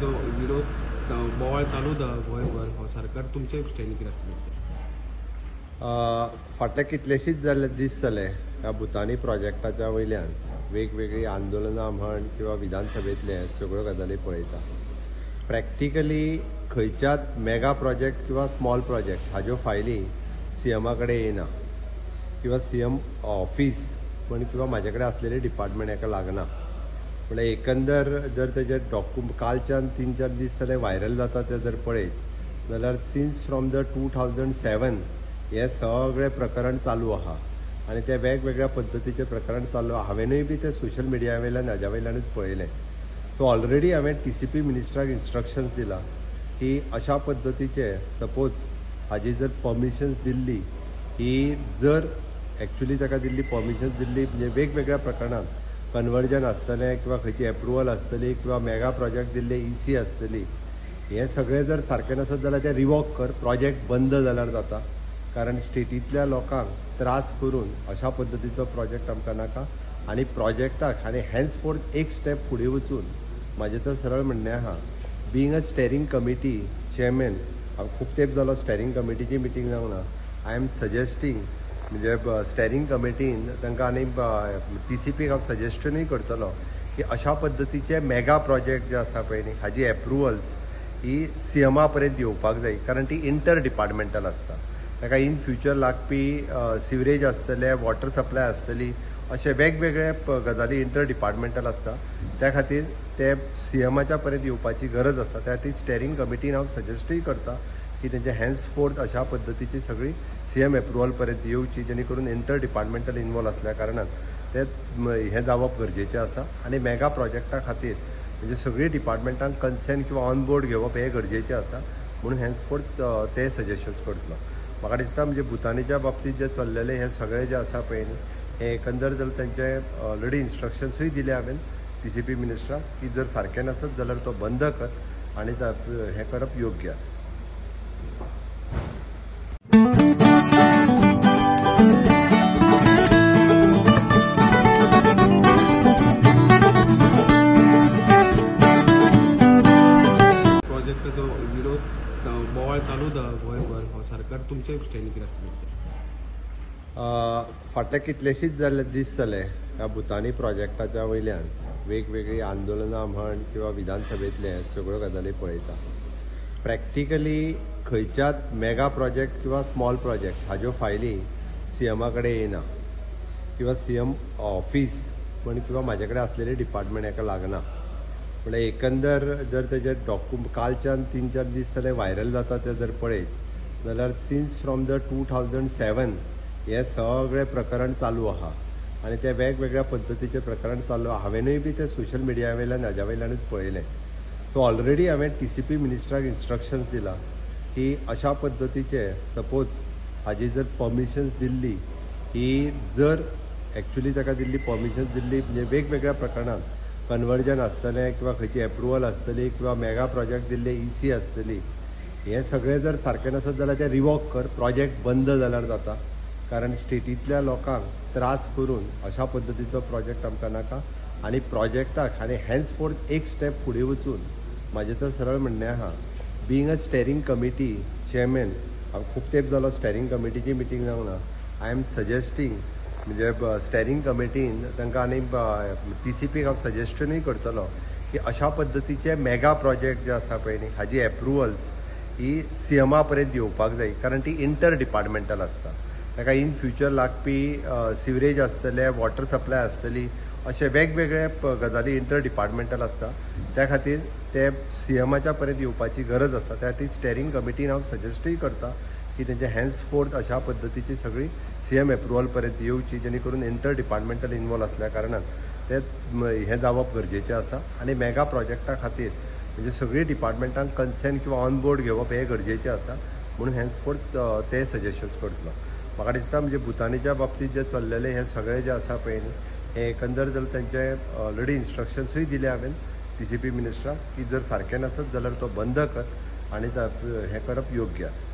जो विरोध बोवाळ चालू दा गोंयभर हो सरकार तुमचे स्टँड कितें आसतलें? फाटले कितलेशीच दीस जाले ह्या भुतानी प्रोजेक्टाच्या वयल्यान वेगवेगळी आंदोलनां म्हण किंवा विधानसभेतले सगळ्यो गजाली पळयता. प्रॅक्टिकली खंयच्याच मेगा प्रोजेक्ट किंवा स्मॉल प्रोजेक्ट हाज्यो फायली सीएमा कडेन येना किंवा सीएम ऑफिस पण किंवा म्हाजे कडेन आसलेले डिपार्टमेंट हाका लागना. म्हळ्यार एकंदर जर तेजे कालच्यान 3-4 दीस जाले व्हायरल जाता ते जर पळयत जाल्यार सिन्स फ्रॉम द 2007 हे सगळें प्रकरण चालू आहा आनी ते वेगवेगळ्या पद्दतीचे प्रकरण चालू आहा. हांवेनूय बी ते सोशल मिडिया वयल्यान हाज्या वयल्यानूच पळयलें. सो ऑलरेडी हांवें TCP मिनिस्टराक इन्स्ट्रक्शन्स दिला की अशा पद्दतीचे सपोज हाजी जर परमिशन्स दिल्ली ही जर एक्चुअली ताका दिल्ली परमिशन्स दिल्ली म्हणजे वेगवेगळ्या प्रकरणांत कन्वर्जन आसतलें किंवा खंयची एप्रुवल आसतली किंवा मेगा प्रोजेक्ट दिल्ले EC आसतली, हें सगळें जर सारकें नसत जाल्यार तें रिवोक कर, प्रोजेक्ट बंद जाल्यार जाता. कारण स्टेटींतल्या लोकांक त्रास करून अशा पद्दतीचो प्रोजेक्ट आमकां नाका आनी प्रोजेक्टाक आनी हॅन्स फोर्थ एक स्टेप फुडें वचून म्हाजें तर सरळ म्हणणें आहा, being a steering committee chairman, हांव खूब तेंप जालो स्टेरींग कमिटीची मिटींग जावंक ना. आय एम सजेस्टींग म्हणजे स्टेरींग कमिटीन तांकां आनी TCPक हांव सजेस्टनूय करतलो की अशा पद्दतीचे मेगा प्रोजेक्ट जे आसा पळय न्ही हाजी एप्रुवल्स ही सीएमा पर्यंत येवपाक जाय. कारण ती इंटर डिपार्टमेंटल आसता. ताका इन फ्युचर लागपी सिवरेज आसतले, वॉटर सप्लाय आसतली, अशे वेगवेगळे गजाली इंटर डिपार्टमेंटल आसता. त्या खातीर ते सीएमाच्या पर्यंत येवपाची गरज आसा. त्या खातीर स्टेरींग कमिटीन हांव सजेस्टूय करता की तेंचे हॅन्स फोर्थ अशा पद्दतीची सगळी सीएम एप्रुवल पर्यंत येवची, जेणे करून इंटर डिपार्टमेंटल इन्वॉल्व आसल्या कारणान ते हें जावप गरजेचें आसा. आनी मेगा प्रोजेक्टा खातीर म्हणजे सगळी डिपार्टमेंटांक कन्सेंट किंवा ऑन बोर्ड घेवप हें गरजेचें आसा. म्हणून हॅन्स फोर्थ ते सजेशन्स करतलो. म्हाका दिसता म्हणजे भुतानीच्या बाबतींत जे चल्लेले हे सगळे जे आसा पळय न्ही हे एकंदर जर तेंचे ऑलरेडी इन्स्ट्रक्शन्सूय दिले हांवें TCP मिनिस्टराक की जर सारकें नसत जाल्यार तो बंद कर आनी हें करप योग्य आसा. प्रोजेक्टाचो विरोध बोवाळ चालू दा गोंयभर हो सरकार तुमचे स्टँड कितें आसतलें? फाटले कितलेशीच दीस जाले ह्या भुतानी प्रोजेक्टाच्या वयल्यान वेगवेगळी आंदोलनां म्हण किंवा विधानसभेतले सगळ्यो गजाली पळयता. प्रॅक्टिकली खंयच्याच मेगा प्रोजेक्ट किंवा स्मॉल प्रोजेक्ट हाज्यो फायली सीएमा कडेन येना किंवा सीएम ऑफिस पण किंवा म्हाजे कडेन आसलेले डिपार्टमेंट हाका लागना. म्हळ्यार एकंदर जर तेजे कालच्यान 3-4 दीस जाले व्हायरल जाता ते जर पळयत जाल्यार सिन्स फ्रॉम द 2007 हे सगळें प्रकरण चालू आहा आनी ते वेगवेगळ्या पद्दतीचे प्रकरण चालू आहा. हांवेनूय बी ते सोशल मिडिया वयल्यान हाज्या वयल्यानूच पळयलें. सो ऑलरेडी हांवें TCP मिनिस्टराक इन्स्ट्रक्शन्स दिला की अशा पद्दतीचे सपोज हाजी जर परमिशन्स दिल्ली ही जर एक्चुअली ताका दिल्ली परमिशन्स दिल्ली म्हणजे वेगवेगळ्या प्रकरणांत कन्वर्जन आसतलें किंवा खंयची एप्रुवल आसतली किंवा मेगा प्रोजेक्ट दिल्ले EC आसतली, हें सगळें जर सारकें नसत जाल्यार तें रिवोक कर, प्रोजेक्ट बंद जाल्यार जाता. कारण स्टेटींतल्या लोकांक त्रास करून अशा पद्दतीचो प्रोजेक्ट आमकां नाका आनी प्रोजेक्टाक आनी हॅन्स फोर्थ एक स्टेप फुडें वचून म्हाजें तर सरळ म्हणणें आहा, being a steering committee chairman, हांव खूब तेंप जालो स्टेरींग कमिटीची मिटींग जावंक ना. आय एम सजेस्टींग म्हणजे स्टेरींग कमिटीन तांकां आनी TCPक हांव सजेस्टनूय करतलो की अशा पद्दतीचे मेगा प्रोजेक्ट जे आसा पळय न्ही हाजी एप्रुवल्स ही सीएमा पर्यंत येवपाक जाय. कारण ती इंटर डिपार्टमेंटल आसता. ताका इन फ्युचर लागपी सिवरेज आसतले, वॉटर सप्लाय आसतली, अशे वेगवेगळे गजाली इंटर डिपार्टमेंटल आसता. त्या खातीर ते सीएमाच्या पर्यंत येवपाची गरज आसा. त्या खातीर स्टेरींग कमिटीन हांव सजेस्टूय करता की तेंचे हॅन्स फोर्थ अशा पद्दतीची सगळी सीएम एप्रुवल पर्यंत येवची, जेणे करून इंटर डिपार्टमेंटल इन्वॉल्व आसल्या कारणान ते हें जावप गरजेचें आसा. आनी मेगा प्रोजेक्टा खातीर म्हणजे सगळी डिपार्टमेंटांक कन्सेंट किंवा ऑन बोर्ड घेवप हें गरजेचें आसा. म्हणून हॅन्स फोर्थ ते सजेशन्स करतलो. म्हाका दिसता म्हणजे भुतानीच्या बाबतींत जे चल्लेले हे सगळे जे आसा पळय न्ही हे एकंदर जर तेंचे ऑलरेडी इन्स्ट्रक्शन्सूय दिले हांवें TCP मिनिस्टराक की जर सारकें नसत जाल्यार तो बंद कर आनी हें करप योग्य आसा.